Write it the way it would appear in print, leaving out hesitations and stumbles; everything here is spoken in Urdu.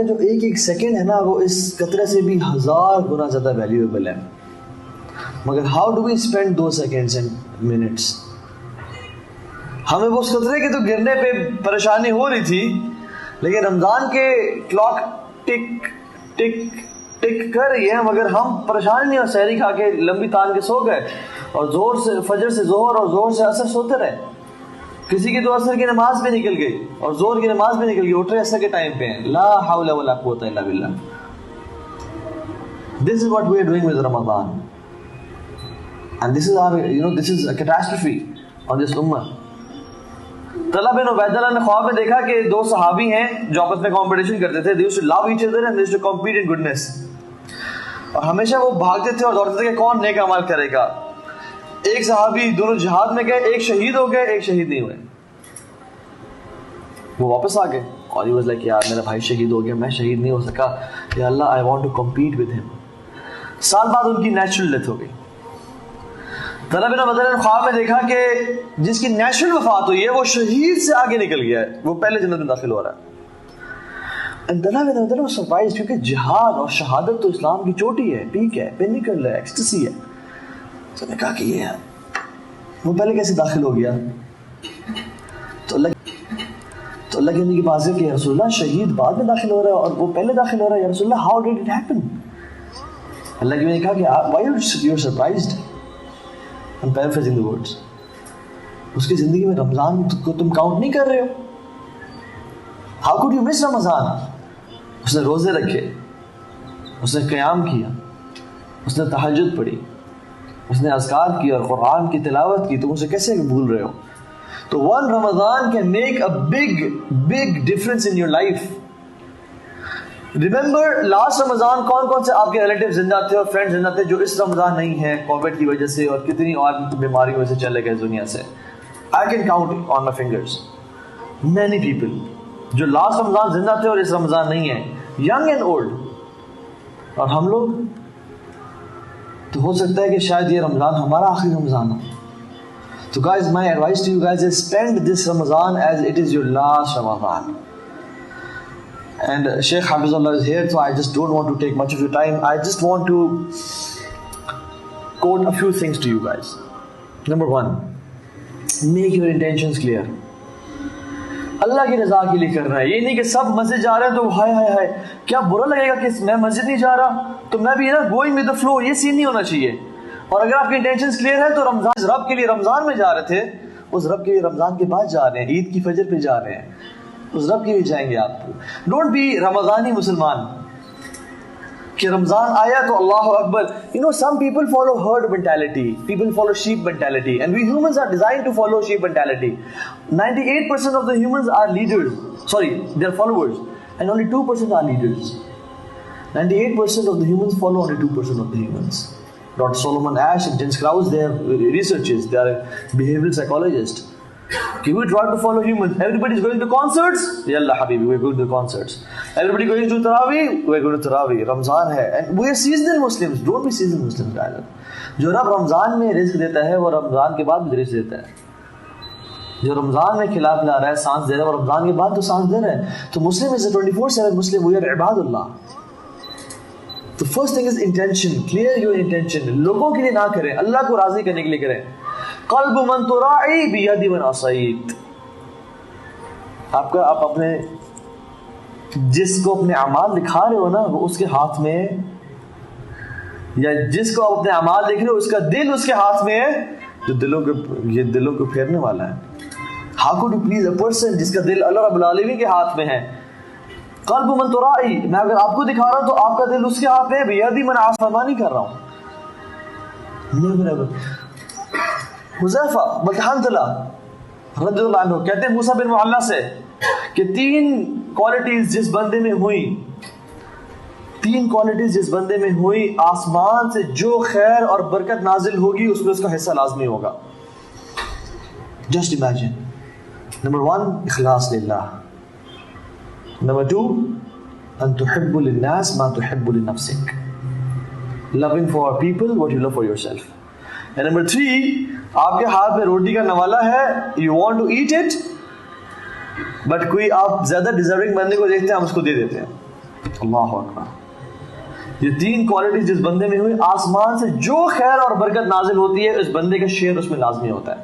جو ایک ایک سیکنڈ ہے نا وہ اس قطرے سے بھی 1000 گنا زیادہ ویلیویبل ہے. مگر ہاؤ ڈو وی اسپینڈ دو سیکنڈس اینڈ منٹس. ہمیں وہ اس قطرے کے تو گرنے پہ پریشانی ہو رہی تھی, لیکن رمضان کے کلاک ٹک ٹک ٹک کر رہی ہے, مگر ہم پریشان نہیں, اور سحری کھا کے لمبی تان کے سو گئے, اور زور سے فجر سے ظہر اور زور سے عصر سوتے رہے. کسی کی تو عصر کی نماز بھی نکل گئی اور زور کی نماز بھی نکل گئی, اٹھ رہے عصر کے ٹائم پہ ہیں. لا حول ولا قوت الا باللہ. This is what we are doing with Ramadan, and this is our, this is a catastrophe on this ummah. Talha بن عبید اللہ نے خواب میں دیکھا کہ دو صحابی ہیں جو آپس میں کمپٹیشن کرتے تھے. They used to love each other and they used to compete in goodness. اور ہمیشہ وہ بھاگتے تھے اور دوڑتے تھے کہ کون نیک عمل کرے گا. ایک صحابی دونوں جہاد میں گئے, ایک شہید ہو گئے, ایک شہید نہیں ہوئے. وہ واپس آ گئے اور he was like, یار میرا بھائی شہید ہو گیا, میں شہید نہیں ہو سکا, یا اللہ I want to compete with him. سال بعد ان کی نیچرل ڈیتھ ہو گئی. طلحہ بن عبید اللہ نے خواب میں دیکھا کہ جس کی نیچرل وفات ہوئی ہے وہ شہید سے آگے نکل گیا ہے, وہ پہلے جنت میں داخل ہو رہا ہے. طلحہ بن عبید اللہ سرپرائز, کیونکہ جہاد اور شہادت تو اسلام کی چوٹی ہے, پیک ہے, پینیکل ہے, ایکسٹسی ہے. تو نے کہا کہ یہ ہے, وہ پہلے کیسے داخل ہو گیا. تو اللہ کے نبی کے پاس ہے کہ یا رسول اللہ شہید بعد میں داخل ہو رہا ہے اور وہ پہلے داخل ہو رہا ہے, یا رسول اللہ how did it happen. اللہ کے نبی نے کہا کہ why you are surprised. I'm paraphrasing the words. اس کی زندگی میں رمضان کو تم کاؤنٹ نہیں کر رہے ہو. How could you miss رمضان. اس نے روزے رکھے, اس نے قیام کیا, اس نے تہجد پڑھی, اس نے اذکار کی اور قرآن کی تلاوت کی, تم اسے کیسے بھول رہے ہو. تو one Ramadan can make a big difference in your life. Remember last Ramadan کون کون سے آپ کے ریلیٹیو زندہ تھے اور فرینڈ زندہ تھے جو اس رمضان نہیں ہیں کووڈ کی وجہ سے, اور کتنی اور بیماریوں سے چلے گئے دنیا سے. I can count on my fingers many people جو لاسٹ رمضان زندہ تھے اور اس رمضان نہیں ہیں, young and old. اور ہم لوگ تو ہو سکتا ہے کہ شاید یہ رمضان ہمارا آخری رمضان ہو. So guys, my advice to you guys is spend this Ramadan as it is your last Ramadan. And Sheikh Hafizullah is here, so I just don't want to take much of your time. I just want to quote a few things to you guys. Number 1, make your intentions clear. اللہ کی رضا کے لیے کرنا ہے. یہ نہیں کہ سب مسجد جا رہے ہیں تو ہائے کیا برا لگے گا کہ میں مسجد نہیں جا رہا تو میں بھی گوئنگ ود دی فلو. یہ سین نہیں ہونا چاہیے. اور اگر آپ کی انٹینشنز کلیئر ہے تو رمضان رب کے لیے رمضان میں جا رہے تھے, اس رب کے لیے رمضان کے بعد جا رہے ہیں, عید کی فجر پہ جا رہے ہیں, اس رب کے لیے جائیں گے آپ. ڈونٹ بی رمضانی مسلمان کہ رمضان آیا تو اللہ اکبر. some people follow herd mentality, people follow sheep mentality, and we humans are designed to follow sheep mentality. 98% of the humans are leaders, they are followers, and only 2% are leaders. 98% of the humans follow only 2% of the humans. Dr. Solomon Ash and Jens Krause, they are researchers, they are behavioral psychologists. Okay, we try to follow humans. Everybody is going to concerts. Yalla habibi, we are going to concerts. Everybody going to Tarawih, we are going to Tarawih. Ramzan hai, and we are seasonal Muslims. Don't be seasonal Muslims, guys. جو رب رمضان میں رزق دیتا ہے وہ رمضان کے بعد بھی رزق دیتا ہے. جو رمضان میں کھلا پلا رہا ہے, سانس دے رہا ہے, وہ رمضان کے بعد تو سانس دے رہا ہے. تو مسلم is a 24/7 Muslim. We are عباد اللہ. The first thing is intention. Clear your intention. لوگوں کے لیے نہ کریں, اللہ کو راضی کرنے کے لیے کریں. قلب من تراعی بید من عصیت. آپ اپنے جس کو اپنے اعمال دکھا رہے ہو نا وہ اس کے ہاتھ میں, یا جس کو آپ اپنے اعمال دیکھ رہے ہو اس کا دل اس کے ہاتھ میں ہے, جو دلوں کو پھیرنے والا ہے. How could you please a person جس کا دل اللہ رب العالمین کے ہاتھ میں ہے. قلب من تراعی, میں اگر آپ کو دکھا رہا ہوں تو آپ کا دل اس کے ہاتھ میں ہے. بیدی من فرمانی کر رہا ہوں. حذیفہ بن حنظلہ رضی اللہ عنہ کہتے ہیں موسیٰ بن معلہ سے کہ 3 کوالٹیز جس بندے میں ہوئی آسمان سے جو خیر اور برکت نازل ہوگی اس میں اس کا حصہ لازمی ہوگا. Just imagine. Number 1, اخلاص للہ. Number 2, أن تحب للناس ما تحب لنفسك. Loving for people what you love for yourself. And number 3, آپ کے ہاتھ میں روٹی کا نوالا ہے, you want to eat it, but کوئی آپ زیادہ ڈیزرونگ بندے کو دیکھتے ہیں ہم اس کو دے دیتے ہیں. اللہ اکبر. یہ 3 کوالٹیز جس بندے میں ہوئی, آسمان سے جو خیر اور برکت نازل ہوتی ہے اس بندے کا شیئر اس میں لازمی ہوتا ہے.